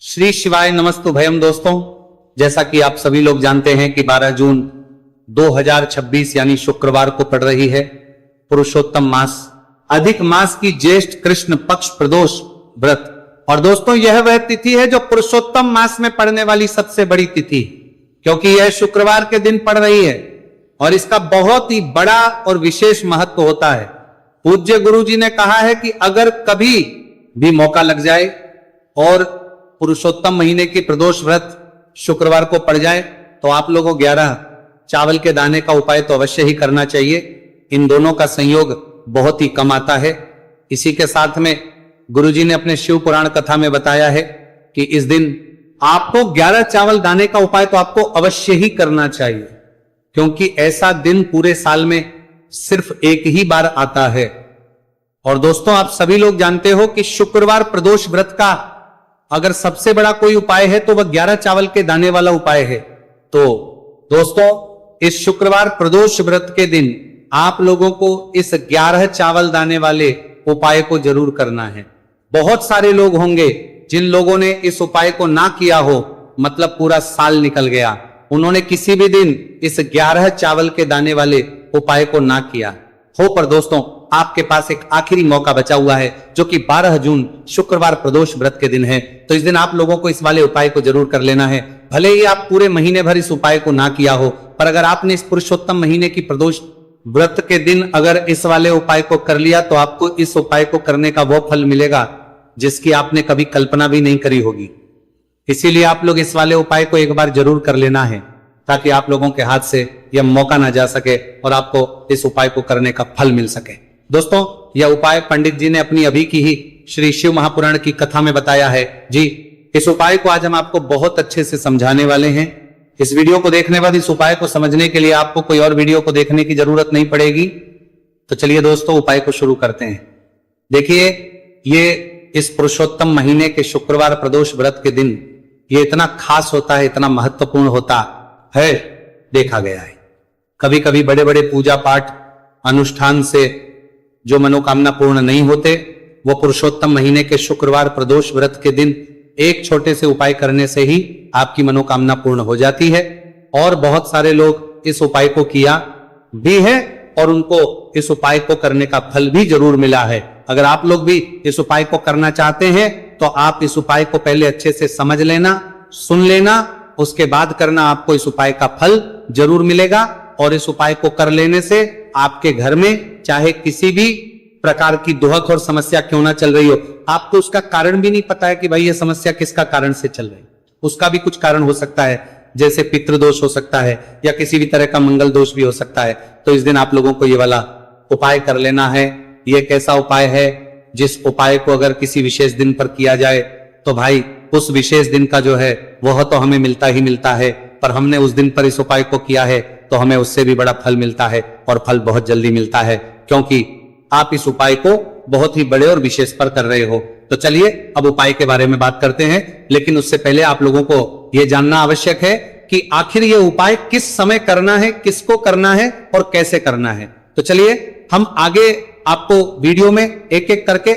श्री शिवाय नमस्तु भयम। दोस्तों, जैसा कि आप सभी लोग जानते हैं कि 12 जून 2026 यानी शुक्रवार को पड़ रही है पुरुषोत्तम मास, अधिक मास की ज्येष्ठ कृष्ण पक्ष प्रदोष व्रत। और दोस्तों, यह वह तिथि है जो पुरुषोत्तम मास में पड़ने वाली सबसे बड़ी तिथि, क्योंकि यह शुक्रवार के दिन पड़ रही है और इसका बहुत ही बड़ा और विशेष महत्व होता है। पूज्य गुरु जी ने कहा है कि अगर कभी भी मौका लग जाए और पुरुषोत्तम महीने की प्रदोष व्रत शुक्रवार को पड़ जाए तो आप लोगों को 11 चावल के दाने का उपाय तो अवश्य ही करना चाहिए। इन दोनों का संयोग बहुत ही कम आता है। इसी के साथ में गुरुजी ने अपने शिव पुराण कथा में बताया है कि इस दिन आपको 11 चावल दाने का उपाय तो आपको अवश्य ही करना चाहिए, क्योंकि ऐसा दिन पूरे साल में सिर्फ एक ही बार आता है। और दोस्तों, आप सभी लोग जानते हो कि शुक्रवार प्रदोष व्रत का अगर सबसे बड़ा कोई उपाय है तो वह 11 चावल के दाने वाला उपाय है। तो दोस्तों, इस शुक्रवार प्रदोष व्रत के दिन आप लोगों को इस 11 चावल दाने वाले उपाय को जरूर करना है। बहुत सारे लोग होंगे जिन लोगों ने इस उपाय को ना किया हो, मतलब पूरा साल निकल गया, उन्होंने किसी भी दिन इस 11 चावल के दाने वाले उपाय को ना किया हो। पर दोस्तों, आपके पास एक आखिरी मौका बचा हुआ है जो कि 12 जून शुक्रवार प्रदोष व्रत के दिन है। तो इस दिन आप लोगों को इस वाले उपाय को जरूर कर लेना है। भले ही आप पूरे महीने भर इस उपाय को ना किया हो, पर अगर आपने इस पुरुषोत्तम महीने की प्रदोष व्रत के दिन अगर इस वाले उपाय को कर लिया तो आपको इस उपाय को करने का वो फल मिलेगा जिसकी आपने कभी कल्पना भी नहीं करी होगी। इसीलिए आप लोग इस वाले उपाय को एक बार जरूर कर लेना है, ताकि आप लोगों के हाथ से यह मौका ना जा सके और आपको इस उपाय को करने का फल मिल सके। दोस्तों, यह उपाय पंडित जी ने अपनी अभी की ही श्री शिव महापुराण की कथा में बताया है। जी, इस उपाय को आज हम आपको बहुत अच्छे से समझाने वाले हैं। इस वीडियो को देखने बाद इस उपाय को समझने के लिए आपको कोई और वीडियो को देखने की जरूरत नहीं पड़ेगी। तो चलिए दोस्तों, उपाय को शुरू करते हैं। देखिए, ये इस पुरुषोत्तम महीने के शुक्रवार प्रदोष व्रत के दिन ये इतना खास होता है, इतना महत्वपूर्ण होता है, देखा गया है। कभी कभी बड़े बड़े पूजा पाठ अनुष्ठान से जो मनोकामना पूर्ण नहीं होते, वो पुरुषोत्तम महीने के शुक्रवार प्रदोष व्रत के दिन एक छोटे से उपाय करने से ही आपकी मनोकामना पूर्ण हो जाती है। और बहुत सारे लोग इस उपाय को किया भी है और उनको इस उपाय को करने का फल भी जरूर मिला है। अगर आप लोग भी इस उपाय को करना चाहते हैं तो आप इस उपाय को पहले अच्छे से समझ लेना, सुन लेना, उसके बाद करना। आपको इस उपाय का फल जरूर मिलेगा और इस उपाय को कर लेने से आपके घर में चाहे किसी भी प्रकार की दुहक और समस्या क्यों ना चल रही हो, आपको उसका कारण भी नहीं पता है कि भाई ये समस्या किसका कारण से चल रही है, उसका भी कुछ कारण हो सकता है, जैसे पितृदोष हो सकता है या किसी भी तरह का मंगल दोष भी हो सकता है। तो इस दिन आप लोगों को ये वाला उपाय कर लेना है। ये एक ऐसा उपाय है जिस उपाय को अगर किसी विशेष दिन पर किया जाए तो भाई उस विशेष दिन का जो है वह तो हमें मिलता ही मिलता है, पर हमने उस दिन पर इस उपाय को किया है तो हमें उससे भी बड़ा फल मिलता है और फल बहुत जल्दी मिलता है, क्योंकि आप इस उपाय को बहुत ही बड़े और विशेष पर कर रहे हो। तो चलिए अब उपाय के बारे में बात करते हैं, लेकिन उससे पहले आप लोगों को यह जानना आवश्यक है कि आखिर यह उपाय किस समय करना है, किसको करना है और कैसे करना है। तो चलिए हम आगे आपको वीडियो में एक एक करके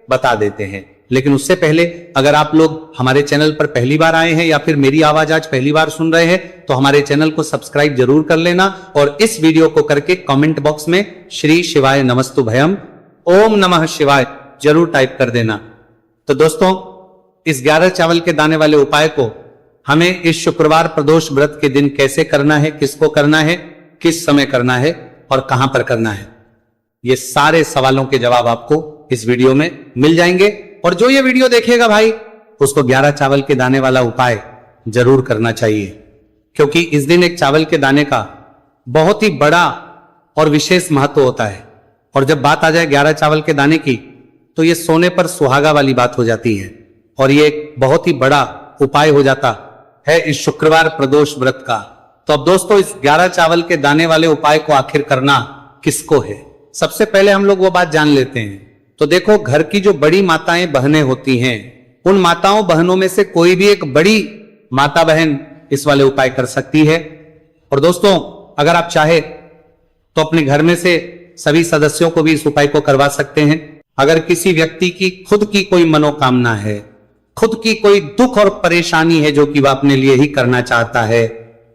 बता देते हैं। लेकिन उससे पहले अगर आप लोग हमारे चैनल पर पहली बार आए हैं या फिर मेरी आवाज आज पहली बार सुन रहे हैं तो हमारे चैनल को सब्सक्राइब जरूर कर लेना और इस वीडियो को करके कमेंट बॉक्स में श्री शिवाय नमस्तु भयम, ओम नमः शिवाय जरूर टाइप कर देना। तो दोस्तों, इस 11 चावल के दाने वाले उपाय को हमें इस शुक्रवार प्रदोष व्रत के दिन कैसे करना है, किसको करना है, किस समय करना है और कहां पर करना है, ये सारे सवालों के जवाब आपको इस वीडियो में मिल जाएंगे। और जो ये वीडियो देखेगा भाई, उसको 11 चावल के दाने वाला उपाय जरूर करना चाहिए, क्योंकि इस दिन एक चावल के दाने का बहुत ही बड़ा और विशेष महत्व होता है। और जब बात आ जाए 11 चावल के दाने की तो ये सोने पर सुहागा वाली बात हो जाती है और ये एक बहुत ही बड़ा उपाय हो जाता है इस शुक्रवार प्रदोष व्रत का। तो अब दोस्तों, इस 11 चावल के दाने वाले उपाय को आखिर करना किसको है, सबसे पहले हम लोग वो बात जान लेते हैं। तो देखो, घर की जो बड़ी माताएं बहनें होती हैं, उन माताओं बहनों में से कोई भी एक बड़ी माता बहन इस वाले उपाय कर सकती है। और दोस्तों, अगर आप चाहे तो अपने घर में से सभी सदस्यों को भी इस उपाय को करवा सकते हैं। अगर किसी व्यक्ति की खुद की कोई मनोकामना है खुद की कोई दुख और परेशानी है जो कि वह अपने लिए ही करना चाहता है,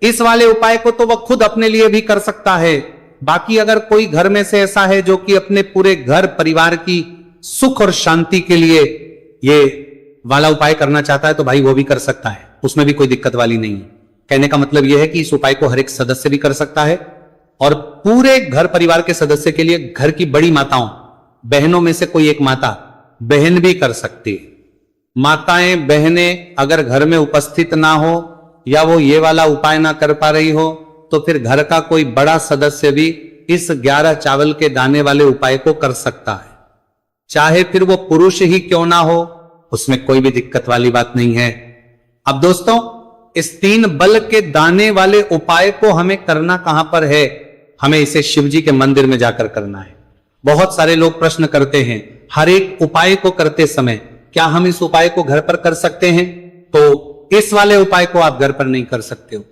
इस वाले उपाय को तो वह खुद अपने लिए भी कर सकता है। बाकी अगर कोई घर में से ऐसा है जो कि अपने पूरे घर परिवार की सुख और शांति के लिए ये वाला उपाय करना चाहता है तो भाई वो भी कर सकता है, उसमें भी कोई दिक्कत वाली नहीं है। कहने का मतलब यह है कि इस उपाय को हर एक सदस्य भी कर सकता है और पूरे घर परिवार के सदस्य के लिए घर की बड़ी माताओं बहनों में से कोई एक माता बहन भी कर सकती है। माताएं बहनें अगर घर में उपस्थित ना हो या वो ये वाला उपाय ना कर पा रही हो तो फिर घर का कोई बड़ा सदस्य भी इस 11 चावल के दाने वाले उपाय को कर सकता है, चाहे फिर वो पुरुष ही क्यों ना हो, उसमें कोई भी दिक्कत वाली बात नहीं है। अब दोस्तों, इस 3 बल के दाने वाले उपाय को हमें करना कहां पर है? हमें इसे शिव जी के मंदिर में जाकर करना है। बहुत सारे लोग प्रश्न करते हैं हर एक उपाय को करते समय क्या हम इस उपाय को घर पर कर सकते हैं? तो इस वाले उपाय को आप घर पर नहीं कर सकते हो।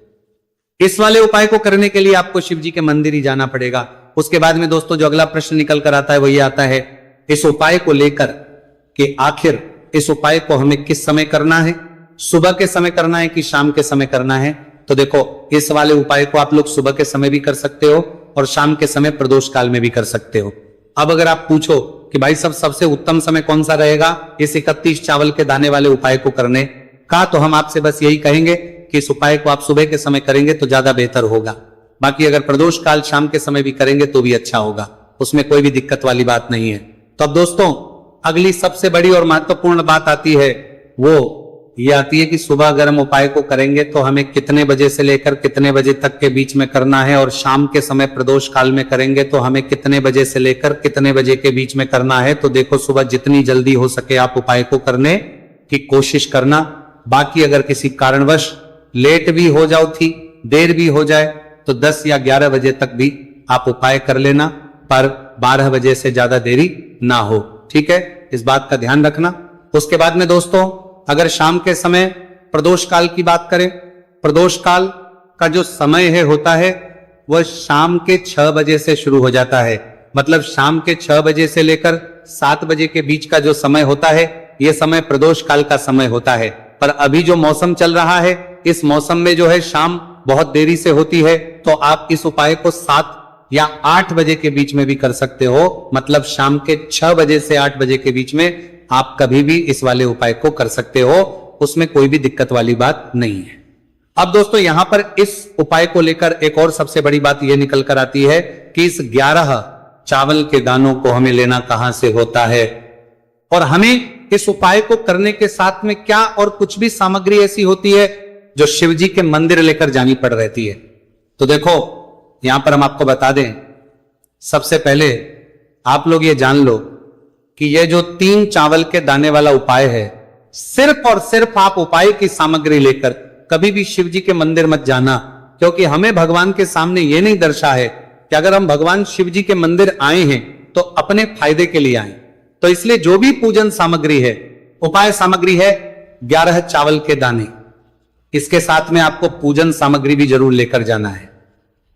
इस वाले उपाय को करने के लिए आपको शिव जी के मंदिर ही जाना पड़ेगा। उसके बाद में दोस्तों जो अगला प्रश्न निकल कर आता है वो ये आता है, इस उपाय को लेकर कि आखिर इस उपाय को हमें किस समय करना है? सुबह के समय करना है कि शाम के समय करना है? तो देखो, इस वाले उपाय को आप लोग सुबह के समय भी कर सकते हो और शाम के समय प्रदोष काल में भी कर सकते हो। अब अगर आप पूछो कि भाई सबसे उत्तम समय कौन सा रहेगा इस 31 चावल के दाने वाले उपाय को करने का, तो हम आपसे बस यही कहेंगे कि इस उपाय को आप सुबह के समय करेंगे तो ज्यादा बेहतर होगा। बाकी अगर प्रदोष काल शाम के समय भी करेंगे तो भी अच्छा होगा, उसमें कोई भी दिक्कत वाली बात नहीं है। तो अब दोस्तों अगली सबसे बड़ी और महत्वपूर्ण बात आती है, वो ये आती है कि सुबह अगर हम उपाय को करेंगे तो हमें कितने बजे से लेकर कितने बजे तक के बीच में करना है, और शाम के समय प्रदोष काल में करेंगे तो हमें कितने बजे से लेकर कितने बजे के बीच में करना है। तो देखो, सुबह जितनी जल्दी हो सके आप उपाय को करने की कोशिश करना। बाकी अगर किसी कारणवश लेट भी हो जाओ थी, देर भी हो जाए तो 10 या 11 बजे तक भी आप उपाय कर लेना, पर 12 बजे से ज्यादा देरी ना हो। ठीक है, इस बात का ध्यान रखना। उसके बाद में दोस्तों अगर शाम के समय प्रदोष काल की बात करें, प्रदोष काल का जो समय है होता है वह शाम के 6 बजे से शुरू हो जाता है। मतलब शाम के 6 बजे से लेकर 7 बजे के बीच का जो समय होता है यह समय प्रदोष काल का समय होता है। पर अभी जो मौसम चल रहा है इस मौसम में जो है शाम बहुत देरी से होती है, तो आप इस उपाय को 7 या 8 बजे के बीच में भी कर सकते हो। मतलब शाम के 6 बजे से 8 बजे के बीच में आप कभी भी इस वाले उपाय को कर सकते हो, उसमें कोई भी दिक्कत वाली बात नहीं है। अब दोस्तों यहां पर इस उपाय को लेकर एक और सबसे बड़ी बात यह निकल कर आती है कि इस 11 चावल के दानों को हमें लेना कहां से होता है, और हमें इस उपाय को करने के साथ में क्या और कुछ भी सामग्री ऐसी होती है जो शिव जी के मंदिर लेकर जानी पड़ रहती है। तो देखो यहां पर हम आपको बता दें, सबसे पहले आप लोग ये जान लो कि यह जो 3 चावल के दाने वाला उपाय है, सिर्फ और सिर्फ आप उपाय की सामग्री लेकर कभी भी शिव जी के मंदिर मत जाना, क्योंकि हमें भगवान के सामने यह नहीं दर्शा है कि अगर हम भगवान शिव जी के मंदिर आए हैं तो अपने फायदे के लिए आए। तो इसलिए जो भी पूजन सामग्री है, उपाय सामग्री है 11 चावल के दाने, इसके साथ में आपको पूजन सामग्री भी जरूर लेकर जाना है।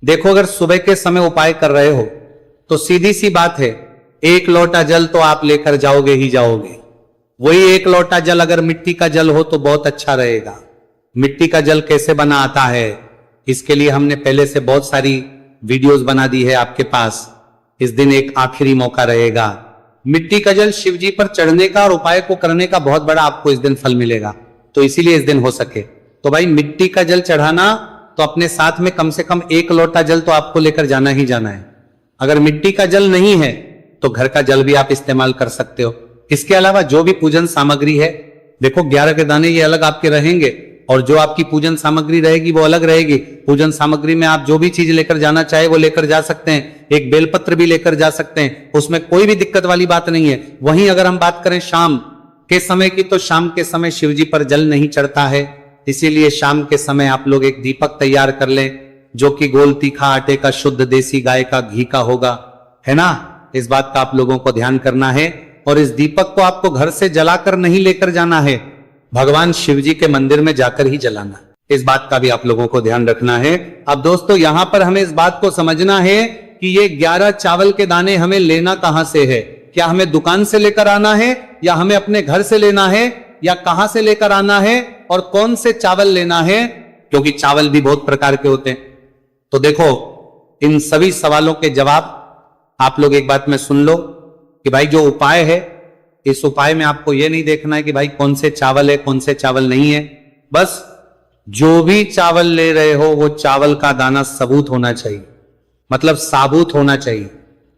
देखो, अगर सुबह के समय उपाय कर रहे हो तो सीधी सी बात है, 1 लोटा जल तो आप लेकर जाओगे ही जाओगे। वही 1 लोटा जल अगर मिट्टी का जल हो तो बहुत अच्छा रहेगा। मिट्टी का जल कैसे बना आता है, इसके लिए हमने पहले से बहुत सारी वीडियोस बना दी है आपके पास। इस दिन एक आखिरी मौका रहेगा, मिट्टी का जल शिव जी पर चढ़ने का और उपाय को करने का बहुत बड़ा आपको इस दिन फल मिलेगा। तो इसीलिए इस दिन हो सके तो भाई मिट्टी का जल चढ़ाना, तो अपने साथ में कम से कम 1 लोटा जल तो आपको लेकर जाना ही जाना है। अगर मिट्टी का जल नहीं है तो घर का जल भी आप इस्तेमाल कर सकते हो। इसके अलावा जो भी पूजन सामग्री है, देखो 11 के दाने ये अलग आपके रहेंगे और जो आपकी पूजन सामग्री रहेगी वो अलग रहेगी। पूजन सामग्री में आप जो भी चीज लेकर जाना चाहे वो लेकर जा सकते हैं। एक बेलपत्र भी लेकर जा सकते हैं, उसमें कोई भी दिक्कत वाली बात नहीं है। वहीं अगर हम बात करें शाम के समय की, तो शाम के समय शिव जी पर जल नहीं चढ़ता है, इसीलिए शाम के समय आप लोग एक दीपक तैयार कर लें जो कि गोल तीखा आटे का शुद्ध देसी गाय का घी का होगा, है ना। इस बात का आप लोगों को ध्यान करना है। और इस दीपक को आपको घर से जलाकर नहीं लेकर जाना है, भगवान शिव जी के मंदिर में जाकर ही जलाना। इस बात का भी आप लोगों को ध्यान रखना है। अब दोस्तों यहां पर हमें इस बात को समझना है कि ये 11 चावल के दाने हमें लेना कहां से है। क्या हमें दुकान से लेकर आना है या हमें अपने घर से लेना है या कहां से लेकर आना है और कौन से चावल लेना है, क्योंकि चावल भी बहुत प्रकार के होते हैं। तो देखो, इन सभी सवालों के जवाब आप लोग एक बात में सुन लो कि भाई जो उपाय है, इस उपाय में आपको यह नहीं देखना है कि भाई कौन से चावल है कौन से चावल नहीं है। बस जो भी चावल ले रहे हो वो चावल का दाना सबूत होना चाहिए, मतलब साबुत होना चाहिए,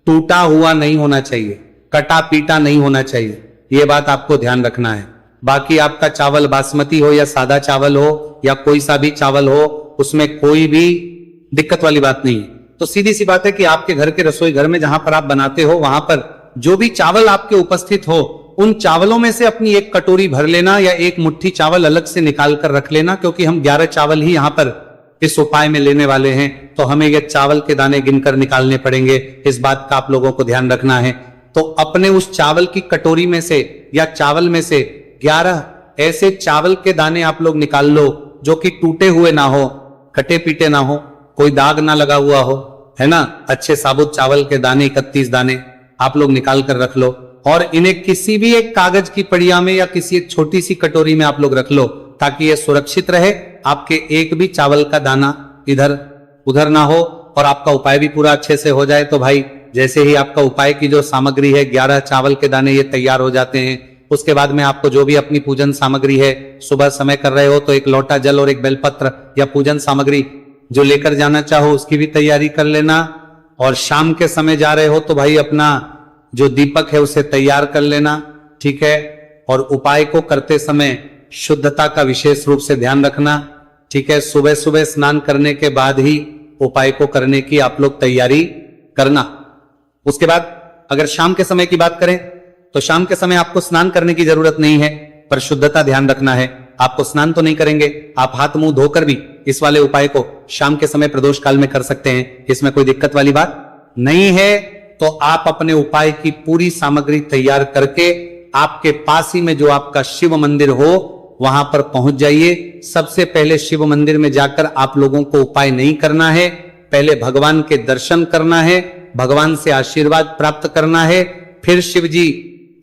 टूटा हुआ नहीं होना चाहिए, कटा पीटा नहीं होना चाहिए। यह बात आपको ध्यान रखना है। बाकी आपका चावल बासमती हो या सादा चावल हो या कोई सा भी चावल हो, उसमें कोई भी दिक्कत वाली बात नहीं है। तो सीधी सी बात है कि आपके घर के रसोई घर में जहां पर आप बनाते हो, वहां पर जो भी चावल आपके उपस्थित हो, उन चावलों में से अपनी एक कटोरी भर लेना या एक मुट्ठी चावल अलग से निकाल कर रख लेना, क्योंकि हम 11 चावल ही यहां पर इस उपाय में लेने वाले हैं। तो हमें ये चावल के दाने गिनकर निकालने पड़ेंगे, इस बात का आप लोगों को ध्यान रखना है। तो अपने उस चावल की कटोरी में से या चावल में से 11 ऐसे चावल के दाने आप लोग निकाल लो जो कि टूटे हुए ना हो, कटे पीटे ना हो, कोई दाग ना लगा हुआ हो, है ना। अच्छे साबुत चावल के दाने 31 दाने आप लोग निकाल कर रख लो और इन्हें किसी भी एक कागज की पड़िया में या किसी एक छोटी सी कटोरी में आप लोग रख लो, ताकि यह सुरक्षित रहे, आपके एक भी चावल का दाना इधर उधर ना हो और आपका उपाय भी पूरा अच्छे से हो जाए। तो भाई जैसे ही आपका उपाय की जो सामग्री है, 11 चावल के दाने ये तैयार हो जाते हैं, उसके बाद में आपको जो भी अपनी पूजन सामग्री है, सुबह समय कर रहे हो तो एक लोटा जल और एक बेलपत्र या पूजन सामग्री जो लेकर जाना चाहो उसकी भी तैयारी कर लेना। और शाम के समय जा रहे हो तो भाई अपना जो दीपक है उसे तैयार कर लेना, ठीक है। और उपाय को करते समय शुद्धता का विशेष रूप से ध्यान रखना, ठीक है। सुबह सुबह स्नान करने के बाद ही उपाय को करने की आप लोग तैयारी करना। उसके बाद अगर शाम के समय की बात करें तो शाम के समय आपको स्नान करने की जरूरत नहीं है, पर शुद्धता ध्यान रखना है। आपको स्नान तो नहीं करेंगे, आप हाथ मुंह धोकर भी इस वाले उपाय को शाम के समय प्रदोष काल में कर सकते हैं, इसमें कोई दिक्कत वाली बात नहीं है। तो आप अपने उपाय की पूरी सामग्री तैयार करके आपके पास ही में जो आपका शिव मंदिर हो वहां पर पहुंच जाइए। सबसे पहले शिव मंदिर में जाकर आप लोगों को उपाय नहीं करना है, पहले भगवान के दर्शन करना है, भगवान से आशीर्वाद प्राप्त करना है, फिर शिव जी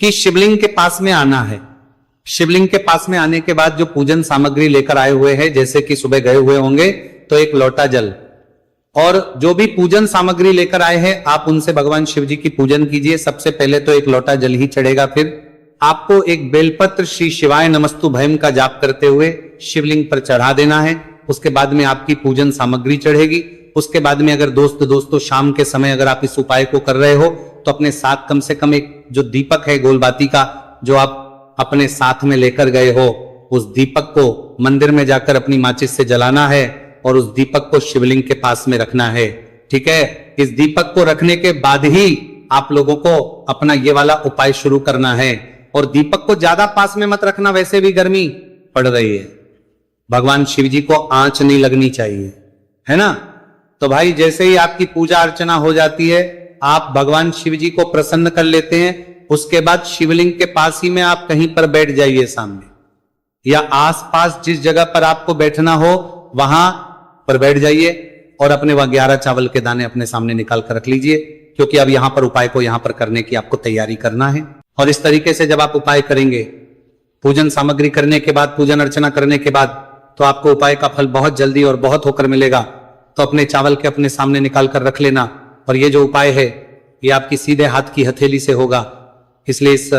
की शिवलिंग के पास में आना है। शिवलिंग के पास में आने के बाद जो पूजन सामग्री लेकर आए हुए हैं, जैसे कि सुबह गए हुए होंगे तो एक लोटा जल और जो भी पूजन सामग्री लेकर आए हैं आप उनसे भगवान शिव जी की पूजन कीजिए। सबसे पहले तो एक लोटा जल ही चढ़ेगा, फिर आपको एक बेलपत्र श्री शिवाय नमस्तु भयम का जाप करते हुए शिवलिंग पर चढ़ा देना है। उसके बाद में आपकी पूजन सामग्री चढ़ेगी। उसके बाद में अगर दोस्तों शाम के समय अगर आप इस उपाय को कर रहे हो तो अपने साथ कम से कम एक जो दीपक है गोलबाती का जो आप अपने साथ में लेकर गए हो, उस दीपक को मंदिर में जाकर अपनी माचिस से जलाना है और उस दीपक को शिवलिंग के पास में रखना है, ठीक है। इस दीपक को रखने के बाद ही आप लोगों को अपना ये वाला उपाय शुरू करना है। और दीपक को ज्यादा पास में मत रखना, वैसे भी गर्मी पड़ रही है, भगवान शिव जी को आंच नहीं लगनी चाहिए, है ना। तो भाई जैसे ही आपकी पूजा अर्चना हो जाती है, आप भगवान शिव जी को प्रसन्न कर लेते हैं। उसके बाद शिवलिंग के पास ही में आप कहीं पर बैठ जाइए सामने या आसपास जिस जगह पर आपको बैठना हो वहां पर बैठ जाइए और अपने वह 11 चावल के दाने अपने सामने निकाल कर रख लीजिए, क्योंकि अब यहां पर उपाय को यहां पर करने की आपको तैयारी करना है। और इस तरीके से जब आप उपाय करेंगे, पूजन सामग्री करने के बाद, पूजन अर्चना करने के बाद, तो आपको उपाय का फल बहुत जल्दी और बहुत होकर मिलेगा। तो अपने चावल के अपने सामने निकाल कर रख लेना। और ये जो उपाय है ये आपकी सीधे हाथ की हथेली से होगा, इसलिए इस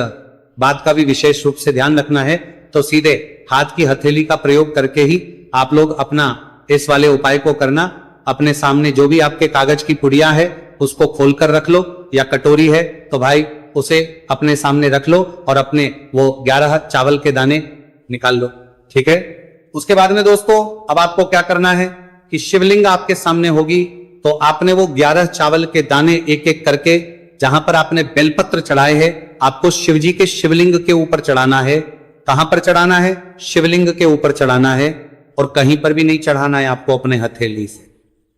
बात का भी विशेष रूप से ध्यान रखना है। तो सीधे हाथ की हथेली का प्रयोग करके ही आप लोग अपना इस वाले उपाय को करना। अपने सामने जो भी आपके कागज की पुड़िया है उसको खोलकर रख लो, या कटोरी है तो भाई उसे अपने सामने रख लो और अपने वो 11 चावल के दाने निकाल लो, ठीक है। उसके बाद में दोस्तों अब आपको क्या करना है कि शिवलिंग आपके सामने होगी, तो आपने वो 11 चावल के दाने एक एक करके जहां पर आपने बेलपत्र चढ़ाए हैं आपको शिवजी के शिवलिंग के ऊपर चढ़ाना है। कहां पर चढ़ाना है? शिवलिंग के ऊपर चढ़ाना है, और कहीं पर भी नहीं चढ़ाना है आपको अपने हथेली से।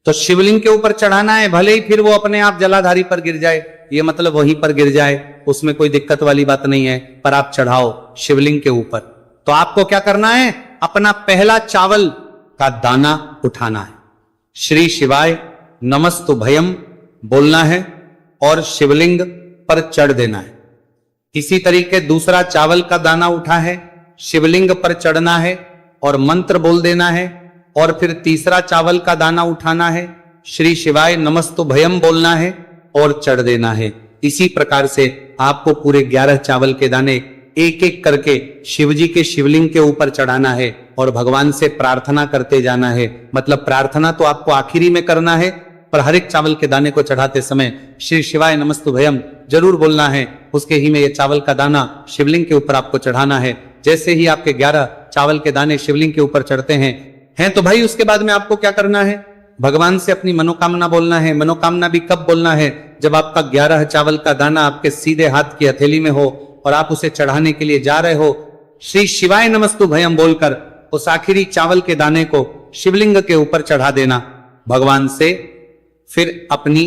तो शिवलिंग के ऊपर चढ़ाना है, भले ही फिर वो अपने आप जलाधारी पर गिर जाए, ये मतलब वहीं पर गिर जाए, उसमें कोई दिक्कत वाली बात नहीं है, पर आप चढ़ाओ शिवलिंग के ऊपर। तो आपको क्या करना है? अपना पहला चावल का दाना उठाना है, श्री शिवाय नमस्तु भयम बोलना है और शिवलिंग पर चढ़ देना है। इसी तरीके दूसरा चावल का दाना उठा है, शिवलिंग पर चढ़ना है और मंत्र बोल देना है, और फिर तीसरा चावल का दाना उठाना है, श्री शिवाय नमस्तु भयम बोलना है और चढ़ देना है। इसी प्रकार से आपको पूरे 11 चावल के दाने एक एक करके शिव जी के शिवलिंग के ऊपर चढ़ाना है और भगवान से प्रार्थना करते जाना है। मतलब प्रार्थना तो आपको आखिरी में करना है, पर हर एक चावल के दाने को चढ़ाते समय श्री शिवाय नमस्तु भयम जरूर बोलना है। उसके ही में ये चावल का दाना शिवलिंग के ऊपर आपको चढ़ाना है। जैसे ही आपके 11 चावल के दाने शिवलिंग के ऊपर चढ़ते हैं तो भाई उसके बाद में आपको क्या करना है, भगवान से अपनी मनोकामना बोलना है। मनोकामना भी कब बोलना है, जब आपका 11 चावल का दाना आपके सीधे हाथ की हथेली में हो और आप उसे चढ़ाने के लिए जा रहे हो। श्री शिवाय नमस्तु भयम बोलकर उस आखिरी चावल के दाने को शिवलिंग के ऊपर चढ़ा देना भगवान से। फिर अपनी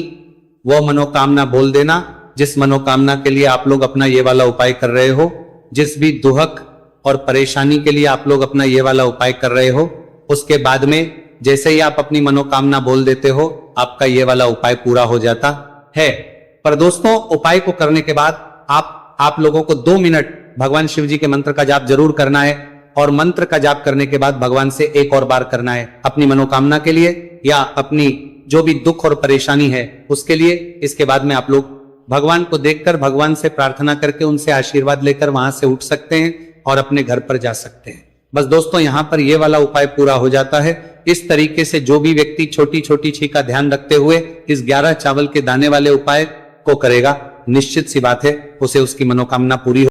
वो मनोकामना बोल देना जिस मनोकामना के लिए आप लोग अपना ये वाला उपाय कर रहे हो। जिस भी दुहक और परेशानी के लिए आप लोग अपना ये वाला उपाय कर रहे हो, उसके बाद में जैसे ही आप अपनी मनोकामना बोल देते हो, आपका ये वाला उपाय पूरा हो जाता है। पर दोस्तों, उपाय को करने के बाद आप लोगों को 2 मिनट भगवान शिव जी के मंत्र का जाप जरूर करना है, और मंत्र का जाप करने के बाद भगवान से एक और बार करना है अपनी मनोकामना के लिए या अपनी जो भी दुख और परेशानी है उसके लिए। इसके बाद में आप लोग भगवान को देखकर भगवान से प्रार्थना करके उनसे आशीर्वाद लेकर वहां से उठ सकते हैं और अपने घर पर जा सकते हैं। बस दोस्तों, यहां पर यह वाला उपाय पूरा हो जाता है। इस तरीके से जो भी व्यक्ति छोटी छोटी चीज का ध्यान रखते हुए इस 11 चावल के दाने वाले उपाय को करेगा, निश्चित सी बात है उसे उसकी मनोकामना पूरी